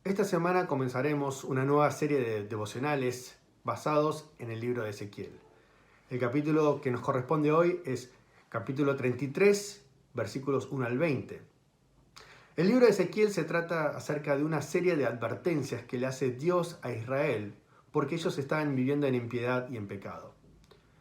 Esta semana comenzaremos una nueva serie de devocionales basados en el libro de Ezequiel. El capítulo que nos corresponde hoy es capítulo 33, versículos 1 al 20. El libro de Ezequiel se trata acerca de una serie de advertencias que le hace Dios a Israel porque ellos estaban viviendo en impiedad y en pecado.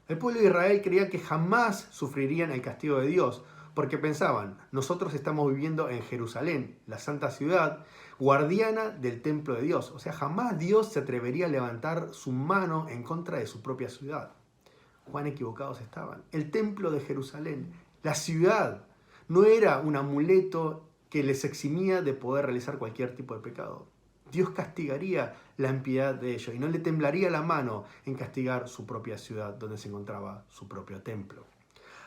El pueblo de Israel creía que jamás sufrirían el castigo de Dios, porque pensaban, nosotros estamos viviendo en Jerusalén, la santa ciudad, guardiana del templo de Dios. O sea, jamás Dios se atrevería a levantar su mano en contra de su propia ciudad. Cuán equivocados estaban. El templo de Jerusalén, la ciudad, no era un amuleto que les eximía de poder realizar cualquier tipo de pecado. Dios castigaría la impiedad de ellos y no le temblaría la mano en castigar su propia ciudad donde se encontraba su propio templo.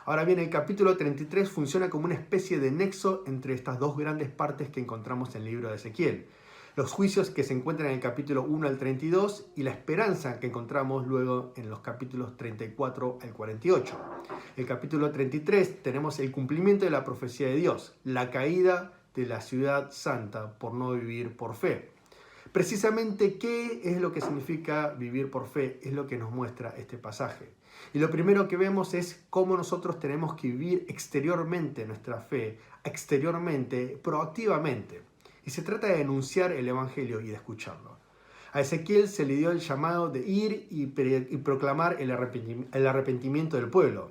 Ahora bien, el capítulo 33 funciona como una especie de nexo entre estas dos grandes partes que encontramos en el libro de Ezequiel. Los juicios que se encuentran en el capítulo 1 al 32 y la esperanza que encontramos luego en los capítulos 34 al 48. El capítulo 33 tenemos el cumplimiento de la profecía de Dios, la caída de la ciudad santa por no vivir por fe. Precisamente, ¿qué es lo que significa vivir por fe? Es lo que nos muestra este pasaje. Y lo primero que vemos es cómo nosotros tenemos que vivir exteriormente nuestra fe, exteriormente, proactivamente. Y se trata de anunciar el Evangelio y de escucharlo. A Ezequiel se le dio el llamado de ir y proclamar el arrepentimiento del pueblo.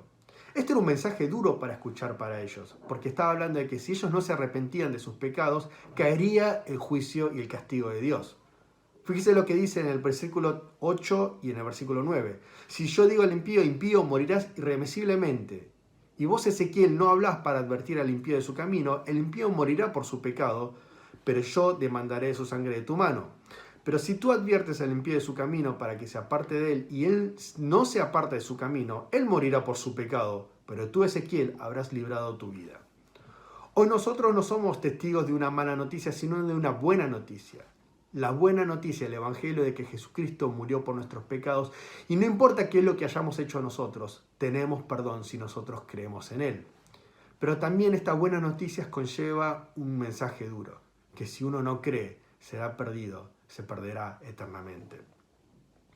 Este era un mensaje duro para escuchar para ellos, porque estaba hablando de que si ellos no se arrepentían de sus pecados, caería el juicio y el castigo de Dios. Fíjese lo que dice en el versículo 8 y en el versículo 9. Si yo digo al impío, impío, morirás irremisiblemente. Y vos, Ezequiel, no hablás para advertir al impío de su camino, el impío morirá por su pecado, pero yo demandaré su sangre de tu mano. Pero si tú adviertes al impío de su camino para que se aparte de él, y él no se aparte de su camino, él morirá por su pecado, pero tú, Ezequiel, habrás librado tu vida. Hoy nosotros no somos testigos de una mala noticia, sino de una buena noticia. La buena noticia, el Evangelio de que Jesucristo murió por nuestros pecados, y no importa qué es lo que hayamos hecho nosotros, tenemos perdón si nosotros creemos en Él. Pero también esta buena noticia conlleva un mensaje duro, que si uno no cree, será perdido, se perderá eternamente.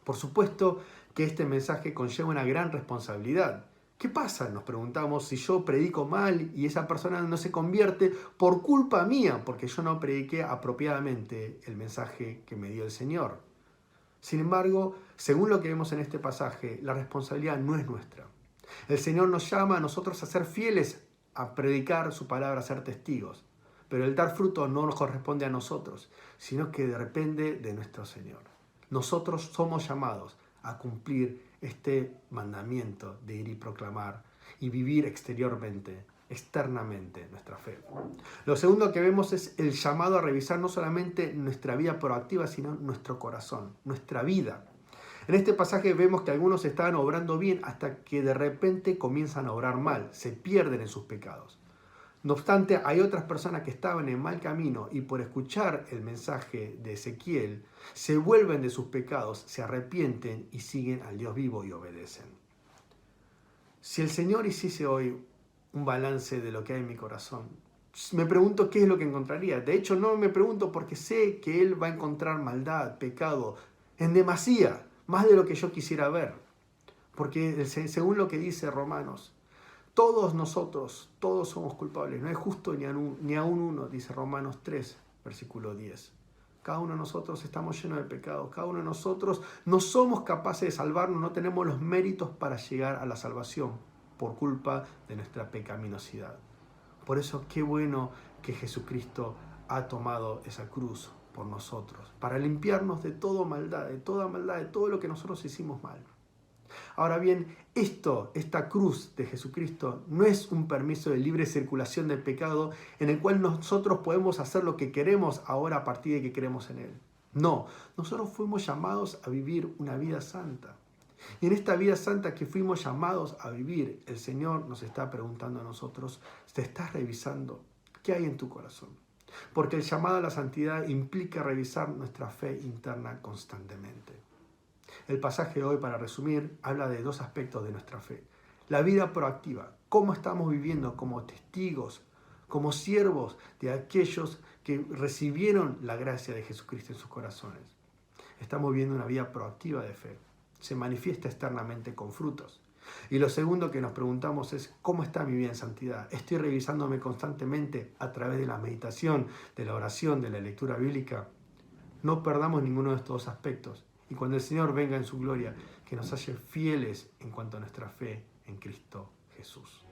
Por supuesto que este mensaje conlleva una gran responsabilidad. ¿Qué pasa? Nos preguntamos si yo predico mal y esa persona no se convierte por culpa mía, porque yo no prediqué apropiadamente el mensaje que me dio el Señor. Sin embargo, según lo que vemos en este pasaje, la responsabilidad no es nuestra. El Señor nos llama a nosotros a ser fieles, a predicar su palabra, a ser testigos. Pero el dar fruto no nos corresponde a nosotros, sino que depende de nuestro Señor. Nosotros somos llamados a cumplir este mandamiento de ir y proclamar y vivir exteriormente, externamente nuestra fe. Lo segundo que vemos es el llamado a revisar no solamente nuestra vida proactiva, sino nuestro corazón, nuestra vida. En este pasaje vemos que algunos estaban obrando bien hasta que de repente comienzan a obrar mal, se pierden en sus pecados. No obstante, hay otras personas que estaban en mal camino y por escuchar el mensaje de Ezequiel, se vuelven de sus pecados, se arrepienten y siguen al Dios vivo y obedecen. Si el Señor hiciese hoy un balance de lo que hay en mi corazón, me pregunto qué es lo que encontraría. De hecho, no me pregunto porque sé que Él va a encontrar maldad, pecado, en demasía, más de lo que yo quisiera ver. Porque según lo que dice Romanos, todos nosotros, todos somos culpables. No es justo ni aún uno, dice Romanos 3, versículo 10. Cada uno de nosotros estamos llenos de pecados. Cada uno de nosotros no somos capaces de salvarnos. No tenemos los méritos para llegar a la salvación por culpa de nuestra pecaminosidad. Por eso, qué bueno que Jesucristo ha tomado esa cruz por nosotros. Para limpiarnos de toda maldad, de todo lo que nosotros hicimos mal. Ahora bien, esta cruz de Jesucristo no es un permiso de libre circulación del pecado en el cual nosotros podemos hacer lo que queremos ahora a partir de que creemos en Él. No, nosotros fuimos llamados a vivir una vida santa. Y en esta vida santa que fuimos llamados a vivir, el Señor nos está preguntando a nosotros, ¿te estás revisando? ¿Qué hay en tu corazón? Porque el llamado a la santidad implica revisar nuestra fe interna constantemente. El pasaje de hoy, para resumir, habla de dos aspectos de nuestra fe. La vida proactiva, cómo estamos viviendo como testigos, como siervos de aquellos que recibieron la gracia de Jesucristo en sus corazones. Estamos viviendo una vida proactiva de fe. Se manifiesta externamente con frutos. Y lo segundo que nos preguntamos es, ¿cómo está mi vida en santidad? ¿Estoy revisándome constantemente a través de la meditación, de la oración, de la lectura bíblica? No perdamos ninguno de estos aspectos. Y cuando el Señor venga en su gloria, que nos halle fieles en cuanto a nuestra fe en Cristo Jesús.